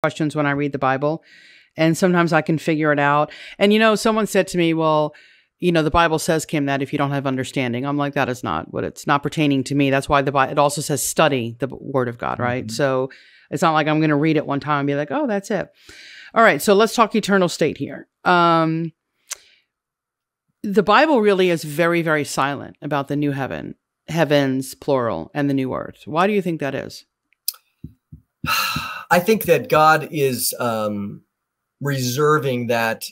questions when I read the Bible, and sometimes I can figure it out. And, you know, someone said to me, well, you know, the Bible says, Kim, that if you don't have understanding, I'm like, that is not what it's not pertaining to me. That's why it also says study the word of God, right? Mm-hmm. So it's not like I'm going to read it one time and be like, oh, that's it. All right. So let's talk eternal state here. The Bible really is very, very silent about the new heavens, plural, and the new earth. Why do you think that is? I think that God is reserving that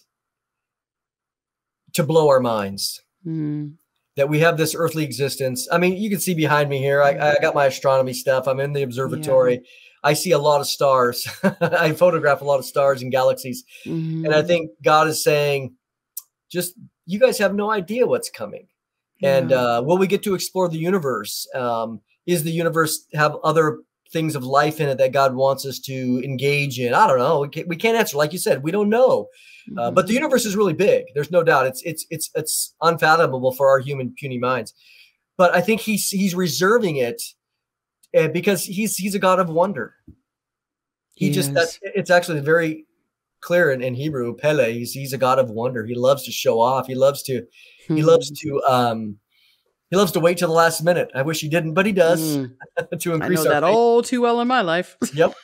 to blow our minds, that we have this earthly existence. I mean, you can see behind me here, I got my astronomy stuff. I'm in the observatory. Yeah. I see a lot of stars. I photograph a lot of stars and galaxies. And I think God is saying, just, you guys have no idea what's coming. Yeah. And will we get to explore the universe? Is the universe have other things of life in it that God wants us to engage in? I don't know. We can't answer. Like you said, we don't know. But the universe is really big. There's no doubt. It's unfathomable for our puny minds. But I think he's reserving it because he's a God of wonder. It's actually very clear in Hebrew. Pele, he's a God of wonder. He loves to show off. He loves to wait till the last minute. I wish he didn't, but he does to increase. I know that all too well in my life. Yep.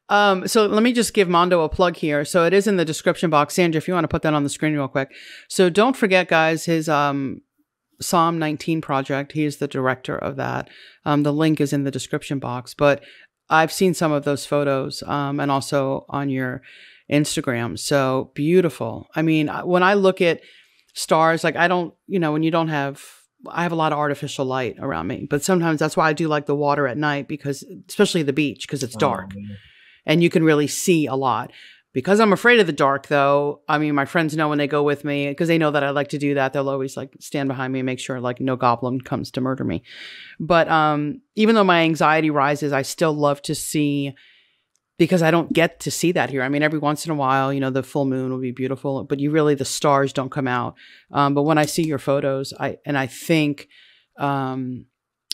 So let me just give Mondo a plug here. So it is in the description box. Sandra, if you want to put that on the screen real quick. So don't forget, guys, his Psalm 19 project. He is the director of that. The link is in the description box. But I've seen some of those photos and also on your Instagram. So beautiful. I mean, when I look at stars, like I don't, you know, when you don't have, I have a lot of artificial light around me, but sometimes that's why I do like the water at night, because especially the beach, because it's dark and you can really see a lot. Because I'm afraid of the dark though. I mean, my friends know when they go with me, because they know that I like to do that. They'll always like stand behind me and make sure like no goblin comes to murder me. But even though my anxiety rises, I still love to see, because I don't get to see that here. I mean, every once in a while, you know, the full moon will be beautiful, but the stars don't come out. But when I see your photos, I think, now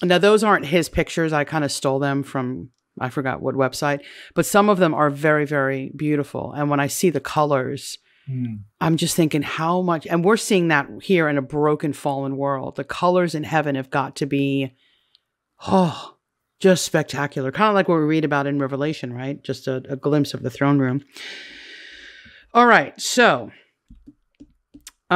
those aren't his pictures. I kind of stole them from, I forgot what website, but some of them are very, very beautiful. And when I see the colors, I'm just thinking how much, and we're seeing that here in a broken, fallen world. The colors in heaven have got to be, just spectacular. Kind of like what we read about in Revelation, right? Just a glimpse of the throne room. All right. So we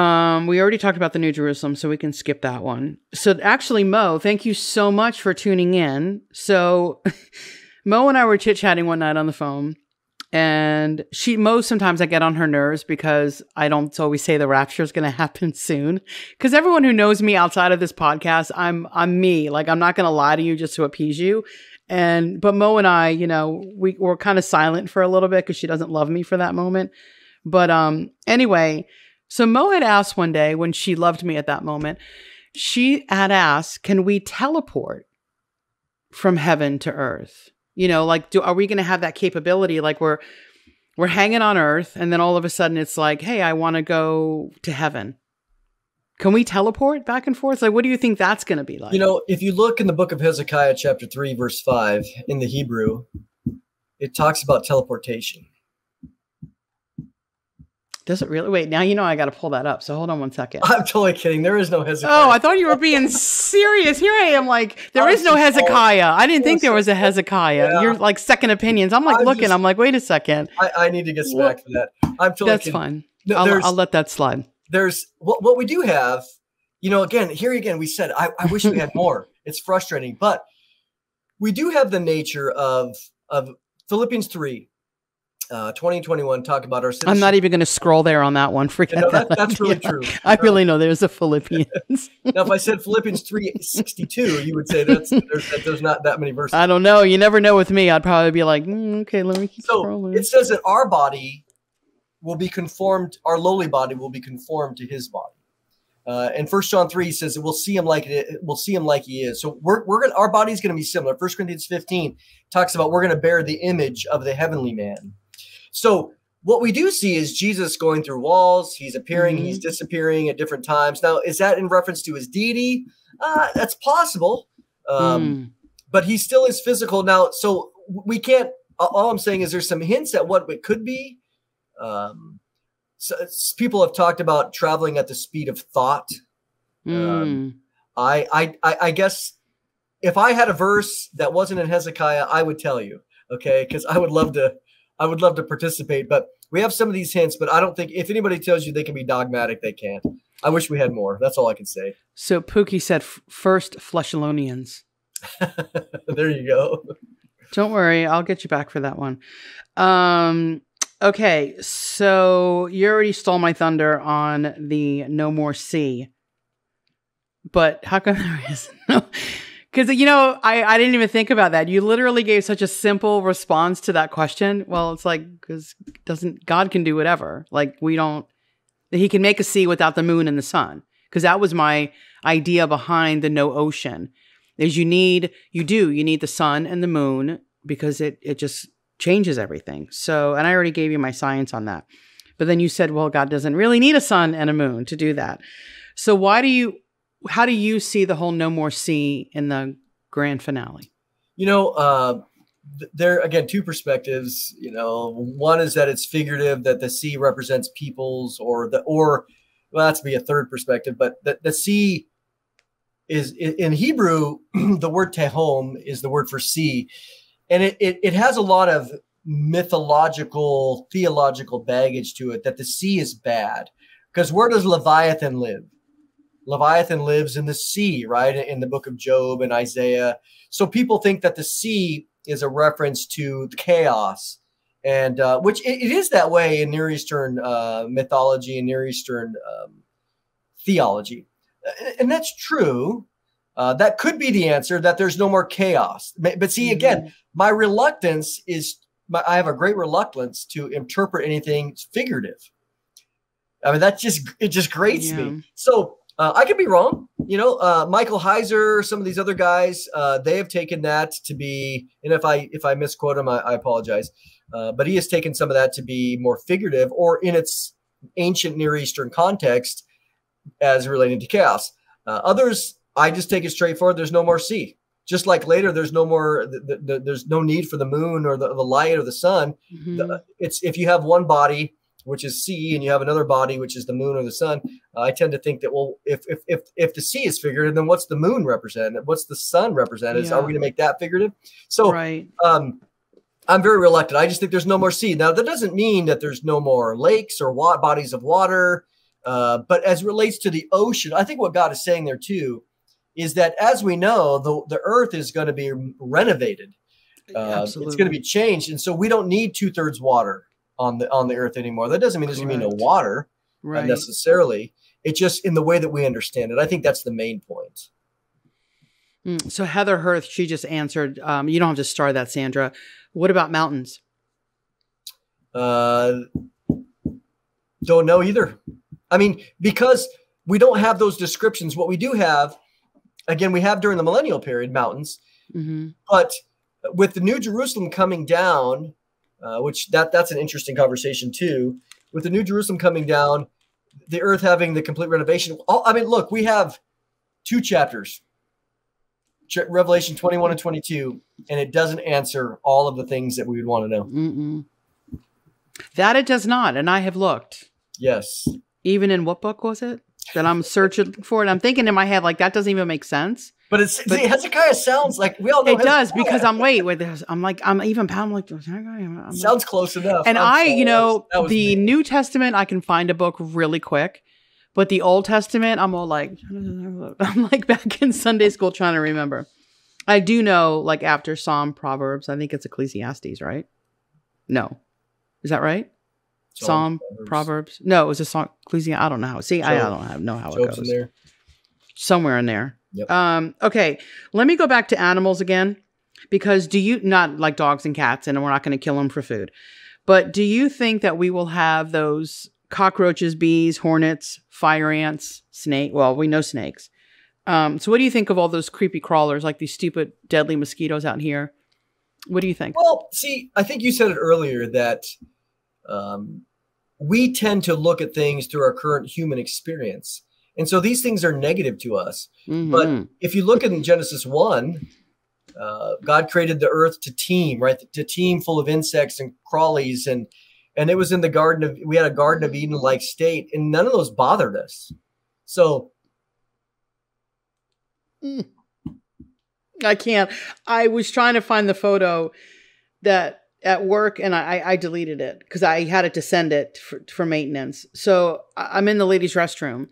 already talked about the New Jerusalem, so we can skip that one. So actually, Mo, thank you so much for tuning in. So Mo and I were chit-chatting one night on the phone, and Mo, sometimes I get on her nerves because I don't always say the rapture is going to happen soon. Because everyone who knows me outside of this podcast, I'm me. Like, I'm not going to lie to you just to appease you. But Mo and I, you know, we're kind of silent for a little bit because she doesn't love me for that moment. But anyway, so Mo had asked one day when she loved me at that moment, she had asked, can we teleport from heaven to earth? You know, like, are we going to have that capability? Like we're hanging on earth and then all of a sudden it's like, hey, I want to go to heaven. Can we teleport back and forth? Like, what do you think that's going to be like? You know, if you look in the book of Hezekiah, chapter 3, verse 5 in the Hebrew, it talks about teleportation. Does it really? Wait, now you know I got to pull that up. So hold on one second. I'm totally kidding. There is no Hezekiah. Oh, I thought you were being serious. Here I am like, there is no Hezekiah. I didn't think there was a Hezekiah. Yeah. You're like second opinions. I'm like looking. I'm like, wait a second. I need to get smacked for that. I'm totally That's kidding. fine. No, I'll let that slide. There's what we do have, you know, here again, we said, I wish we had more. It's frustrating, but we do have the nature of Philippians 3. 20 and 21 talk about our citizenship. I'm not even going to scroll there on that one. Forget that. That's really true. I really know there's a Philippians. Now, if I said Philippians 3:62, you would say there's not that many verses. I don't know. You never know with me. I'd probably be like, okay, let me keep scrolling. It says that our body will be conformed, our lowly body will be conformed to his body. And 1 John 3 says that we'll see him like he is. So our body's going to be similar. 1 Corinthians 15 talks about we're going to bear the image of the heavenly man. So what we do see is Jesus going through walls. He's appearing, he's disappearing at different times. Now, is that in reference to his deity? That's possible. But he still is physical. Now, so we can't all I'm saying is there's some hints at what it could be. So people have talked about traveling at the speed of thought. I guess if I had a verse that wasn't in Hezekiah, I would tell you, okay? Because I would love to participate. But we have some of these hints, but I don't think if anybody tells you they can be dogmatic, they can't. I wish we had more. That's all I can say. So Pookie said first Fleshalonians. There you go. Don't worry, I'll get you back for that one. Okay, so you already stole my thunder on the no more sea. But how come there is no? Because, I didn't even think about that. You literally gave such a simple response to that question. Well, it's like, because God can do whatever. Like, he can make a sea without the moon and the sun. Because that was my idea behind the no ocean. Is you need the sun and the moon because it just changes everything. So, and I already gave you my science on that. But then you said, well, God doesn't really need a sun and a moon to do that. So how do you see the whole no more sea in the grand finale? There again, two perspectives. One is that it's figurative, that the sea represents peoples, or that's be a third perspective. But the sea is in Hebrew. The word tehom is the word for sea, and it has a lot of mythological, theological baggage to it. That the sea is bad, because where does Leviathan live? Leviathan lives in the sea, right? In the book of Job and Isaiah. So people think that the sea is a reference to chaos, and which it is that way in Near Eastern mythology and Near Eastern theology. And that's true. That could be the answer, that there's no more chaos. But see, again, my reluctance is, I have a great reluctance to interpret anything figurative. I mean, it just grates me. So I could be wrong. Michael Heiser, some of these other guys, they have taken that to be, and if I misquote him, I apologize. But he has taken some of that to be more figurative, or in its ancient Near Eastern context as relating to chaos. Others, I just take it straightforward. There's no more sea. Just like later, there's no more. There's no need for the moon or the light or the sun. It's if you have one body, which is sea, and you have another body, which is the moon or the sun. I tend to think that, well, if the sea is figurative, then what's the moon represent? What's the sun represent? Are we going to make that figurative? So right. I'm very reluctant. I just think there's no more sea. Now, that doesn't mean that there's no more lakes or bodies of water. But as it relates to the ocean, I think what God is saying there too is that, as we know, the earth is going to be renovated. It's going to be changed. And so we don't need 2/3 water on the earth anymore. That doesn't mean there's going to be no water necessarily. It's just in the way that we understand it. I think that's the main point. So Heather Hirth, she just answered, you don't have to star that, Sandra. What about mountains? Don't know either. I mean, because we don't have those descriptions. What we do have, again, we have during the millennial period, mountains. But with the New Jerusalem coming down, which that's an interesting conversation too. With the New Jerusalem coming down, the earth having the complete renovation. Look, we have 2 chapters, Revelation 21 and 22, and it doesn't answer all of the things that we would want to know. That it does not, and I have looked. Yes. Even in what book was it that I'm searching for it? I'm thinking in my head, like, that doesn't even make sense. But Hezekiah sounds like, we all know it does, because I'm sounds close enough. And the New Testament, I can find a book really quick, but the Old Testament, I'm all like, I'm like back in Sunday school trying to remember. I do know, like, after Psalm, Proverbs, I think it's Ecclesiastes, right? No. Is that right? Psalm, Proverbs. No, it was a song. Ecclesiastes. I don't know how. See, I don't know how it goes. In there. Somewhere in there. Yep. Okay. Let me go back to animals again, because not like dogs and cats, and we're not going to kill them for food, but do you think that we will have those cockroaches, bees, hornets, fire ants, snake? Well, we know snakes. So what do you think of all those creepy crawlers, like these stupid, deadly mosquitoes out here? What do you think? Well, see, I think you said it earlier that we tend to look at things through our current human experience. And so these things are negative to us. But if you look in Genesis 1, God created the earth to teem, right? To teem full of insects and crawlies, and it was in the we had a Garden of Eden-like state, and none of those bothered us. So I can't. I was trying to find the photo that at work, and I deleted it because I had to send it for maintenance. So I'm in the ladies' restroom.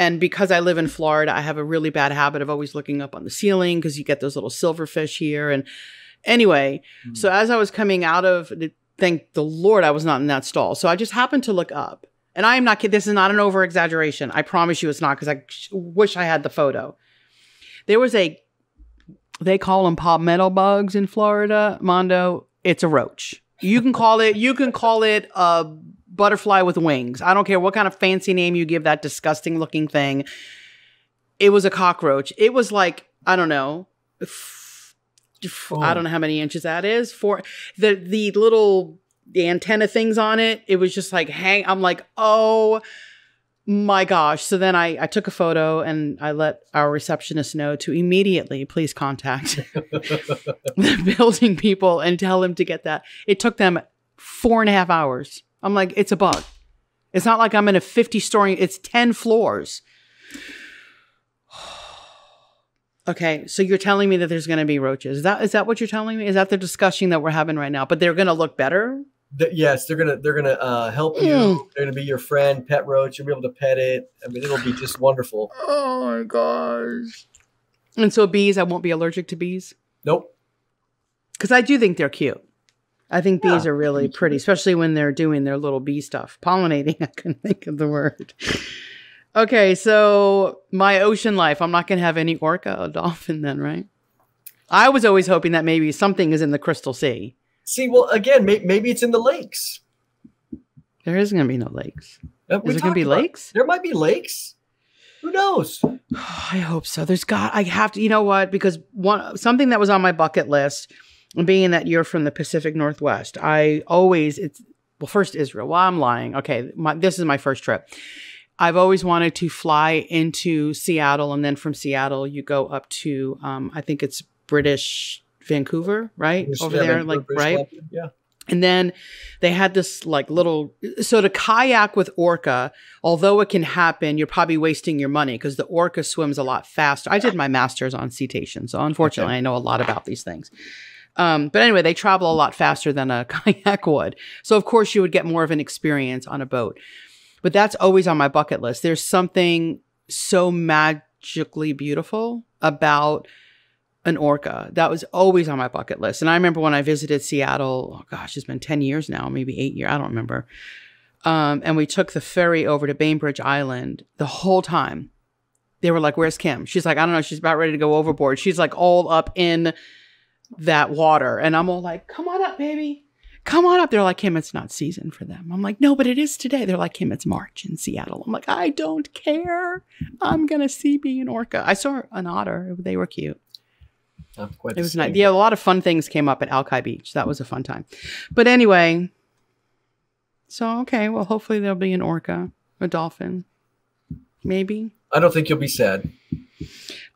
And because I live in Florida, I have a really bad habit of always looking up on the ceiling because you get those little silverfish here. And anyway, so as I was coming out of, thank the Lord I was not in that stall. So I just happened to look up. And I am not kidding. This is not an over-exaggeration. I promise you it's not, because I wish I had the photo. There was they call them palmetto bugs in Florida, Mondo. It's a roach. You can call it a butterfly with wings. I don't care what kind of fancy name you give that disgusting looking thing. It was a cockroach. It was like, I don't know. I don't know how many inches that is. For the little antenna things on it. It was just like I'm like, oh my gosh. So then I took a photo and I let our receptionist know to immediately please contact the building people and tell them to get that. It took them 4.5 hours. I'm like, it's a bug. It's not like I'm in a 50-story, it's 10 floors. Okay, so you're telling me that there's going to be roaches. Is that what you're telling me? Is that the discussion that we're having right now? But they're going to look better? Yes, they're gonna help you. They're gonna be your friend, pet roach. You'll be able to pet it. I mean, it'll be just wonderful. Oh my gosh! And so bees, I won't be allergic to bees. Nope. Because I do think they're cute. I think bees are really pretty, especially when they're doing their little bee stuff, pollinating. I couldn't think of the word. Okay, so my ocean life. I'm not gonna have any orca or dolphin then, right? I was always hoping that maybe something is in the Crystal Sea. See, well, again, maybe it's in the lakes. There isn't going to be no lakes. Is there going to be lakes? There might be lakes. Who knows? I hope so. I have to, you know what? Because something that was on my bucket list, being that you're from the Pacific Northwest, first Israel. Well, I'm lying. Okay. This is my first trip. I've always wanted to fly into Seattle, and then from Seattle, you go up to, I think it's British Vancouver, right? Over there, Vancouver, like, British, right? Yeah. And then they had this like so to kayak with orca, although it can happen, you're probably wasting your money because the orca swims a lot faster. I did my master's on cetacean, so unfortunately I know a lot about these things. But anyway, they travel a lot faster than a kayak would. So of course you would get more of an experience on a boat. But that's always on my bucket list. There's something so magically beautiful about an orca. That was always on my bucket list. And I remember when I visited Seattle, oh gosh, it's been 10 years now, maybe 8 years. I don't remember. And we took the ferry over to Bainbridge Island. The whole time they were like, where's Kim? She's like, I don't know. She's about ready to go overboard. She's like all up in that water. And I'm all like, come on up, baby. Come on up. They're like, Kim, it's not season for them. I'm like, no, but it is today. They're like, Kim, it's March in Seattle. I'm like, I don't care. I'm going to see being an orca. I saw an otter. They were cute. It was nice. Yeah, a lot of fun things came up at Alki Beach. That was a fun time. But anyway, so, okay, well, hopefully there'll be an orca, a dolphin, maybe. I don't think you'll be sad.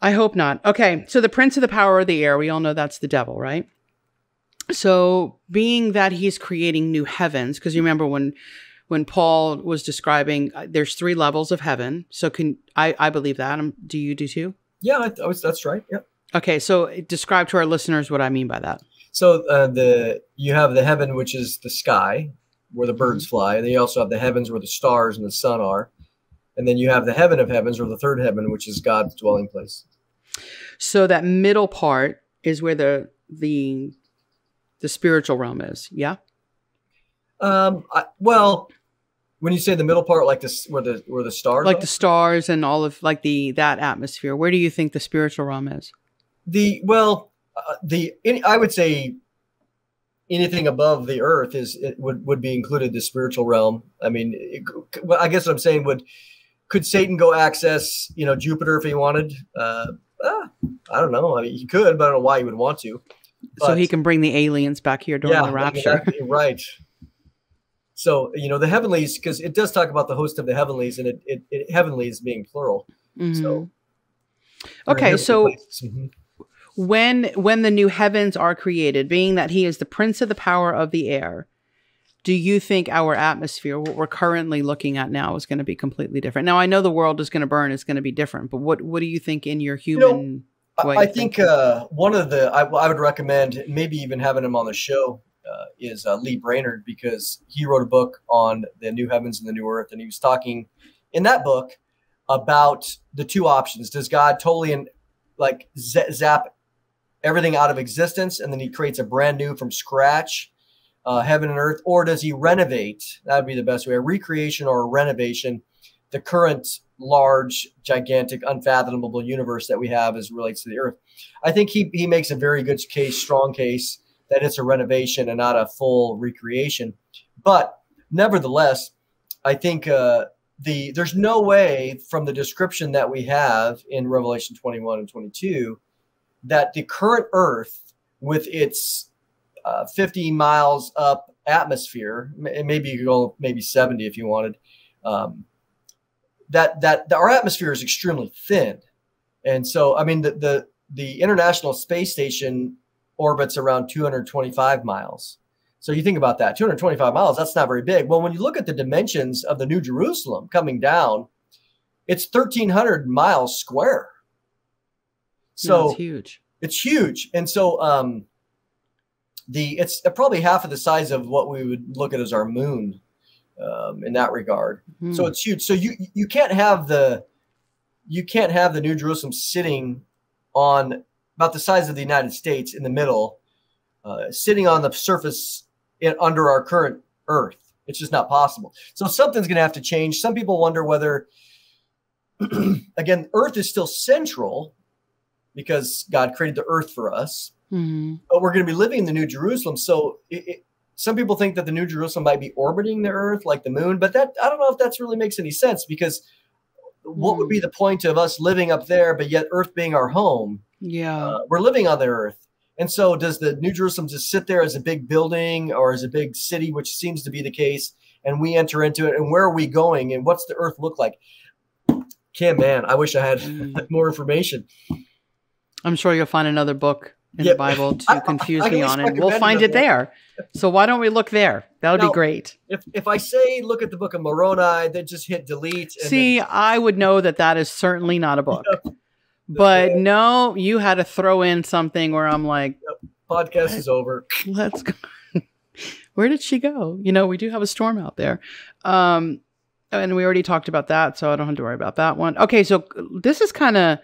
I hope not. Okay, so the prince of the power of the air, we all know that's the devil, right? So being that he's creating new heavens, because you remember when Paul was describing, there's 3 levels of heaven. So I believe that. Do you do too? Yeah, that's right. Yeah. Okay, so describe to our listeners what I mean by that. So you have the heaven, which is the sky, where the birds fly, and then you also have the heavens where the stars and the sun are, and then you have the heaven of heavens, or the third heaven, which is God's dwelling place. So that middle part is where the spiritual realm is. Yeah. Well, when you say the middle part, like this, where the stars, like the stars and all of like that atmosphere, where do you think the spiritual realm is? I would say anything above the earth would be included the spiritual realm. I mean, I guess what I'm saying could Satan go access, Jupiter if he wanted? I don't know. I mean, he could, but I don't know why he would want to. But, so he can bring the aliens back here during the rapture. Right. So, the heavenlies, because it does talk about the host of the heavenlies, and it heavenlies being plural. Mm-hmm. So, okay. So when the new heavens are created, being that he is the prince of the power of the air, do you think our atmosphere, what we're currently looking at now, is going to be completely different? Now, I know the world is going to burn, it's going to be different, but what do you think in your human way? I think one of the, I would recommend maybe even having him on the show is Lee Brainerd, because he wrote a book on the new heavens and the new earth. And he was talking in that book about the two options. Does God totally zap everything out of existence, and then he creates a brand new from scratch, heaven and earth? Or does he renovate? That would be the best way, a recreation or a renovation, the current large, gigantic, unfathomable universe that we have as it relates to the earth. I think he makes a very good case, strong case, that it's a renovation and not a full recreation. But nevertheless, I think there's no way from the description that we have in Revelation 21 and 22 that the current earth with its 50 miles up atmosphere, maybe you could go maybe 70 if you wanted, that our atmosphere is extremely thin. And so, I mean, the International Space Station orbits around 225 miles. So you think about that, 225 miles, that's not very big. Well, when you look at the dimensions of the New Jerusalem coming down, it's 1,300 miles square. So it's huge. It's huge. And so it's probably half of the size of what we would look at as our moon in that regard. Mm. So it's huge. So you can't have the New Jerusalem sitting on about the size of the United States in the middle, sitting on the surface under our current earth. It's just not possible. So something's going to have to change. Some people wonder whether, again, earth is still central because God created the earth for us, but we're going to be living in the New Jerusalem. So some people think that the New Jerusalem might be orbiting the earth like the moon, but I don't know if that really makes any sense, because what would be the point of us living up there, but yet earth being our home? Yeah, we're living on the earth. And so does the New Jerusalem just sit there as a big building or as a big city, which seems to be the case, and we enter into it? And where are we going? And what's the earth look like? Kim, man, I wish I had more information. I'm sure you'll find another book in the Bible to confuse me on it. We'll find it there. So why don't we look there? That would be great. If I say look at the book of Moroni, then just hit delete. See, I would know that is certainly not a book. Yep. But no, you had to throw in something where I'm like, podcast is over. Let's go. Where did she go? We do have a storm out there. And we already talked about that, so I don't have to worry about that one. Okay, so this is kind of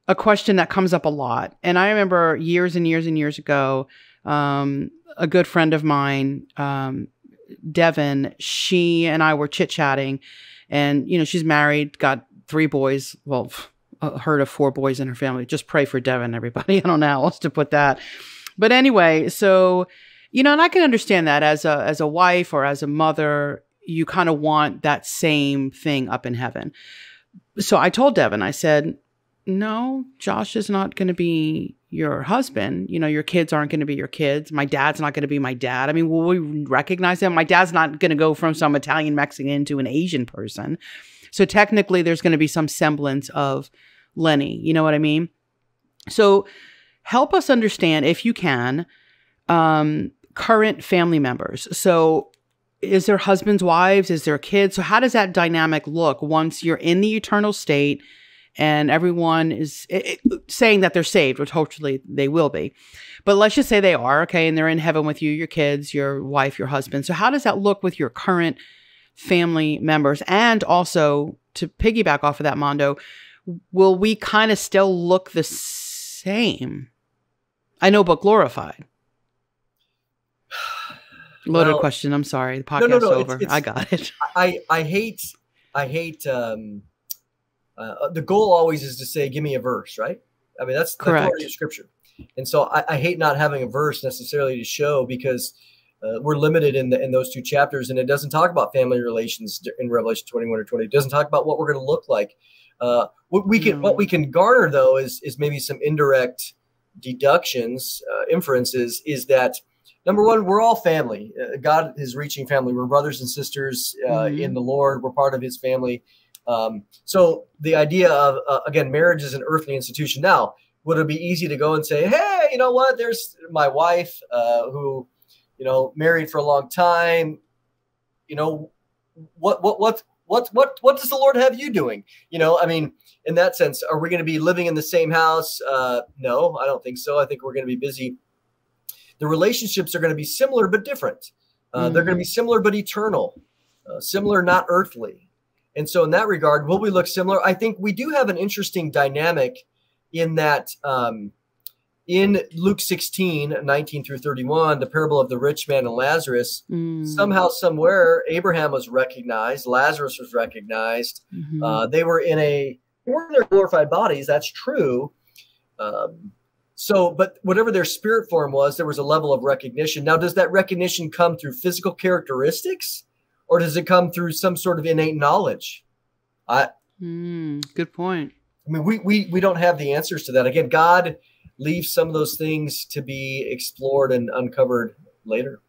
a question that comes up a lot. And I remember years and years and years ago, a good friend of mine, Devin, she and I were chit-chatting, and, she's married, got 3 boys. Well, heard of 4 boys in her family. Just pray for Devin, everybody. I don't know how else to put that. But anyway, so, and I can understand that as a wife or as a mother, you kind of want that same thing up in heaven. So I told Devin, I said, no, Josh is not going to be your husband. Your kids aren't going to be your kids. My dad's not going to be my dad. I mean, will we recognize him? My dad's not going to go from some Italian Mexican to an Asian person. So technically there's going to be some semblance of Lenny. You know what I mean? So help us understand, if you can, current family members. So is there husbands, wives? Is there kids? So how does that dynamic look once you're in the eternal state and everyone is saying that they're saved, which hopefully they will be. But let's just say they are, okay, and they're in heaven with you, your kids, your wife, your husband. So how does that look with your current family members? And also, to piggyback off of that, Mondo, will we kind of still look the same? I know, but glorified. Loaded question. I'm sorry. The podcast's over. I got it. I hate the goal always is to say, give me a verse, right? I mean, that's the authority of Scripture. And so I hate not having a verse necessarily to show, because we're limited in those 2 chapters, and it doesn't talk about family relations in Revelation 21 or 20. It doesn't talk about what we're going to look like. What we can garner, though, is maybe some indirect deductions, inferences, is that, number one, we're all family. God is reaching family. We're brothers and sisters in the Lord. We're part of his family. So the idea of, again, marriage is an earthly institution. Now, would it be easy to go and say, hey, you know what? There's my wife who, married for a long time. What does the Lord have you doing? In that sense, are we going to be living in the same house? No, I don't think so. I think we're going to be busy. The relationships are going to be similar, but different. They're going to be similar, but eternal. Similar, not earthly. And so in that regard, will we look similar? I think we do have an interesting dynamic in that in Luke 16, 19 through 31, the parable of the rich man and Lazarus, somehow, somewhere, Abraham was recognized. Lazarus was recognized. They weren't in their glorified bodies. That's true. But whatever their spirit form was, there was a level of recognition. Now, does that recognition come through physical characteristics, or does it come through some sort of innate knowledge? Good point. I mean, we don't have the answers to that. Again, God leaves some of those things to be explored and uncovered later.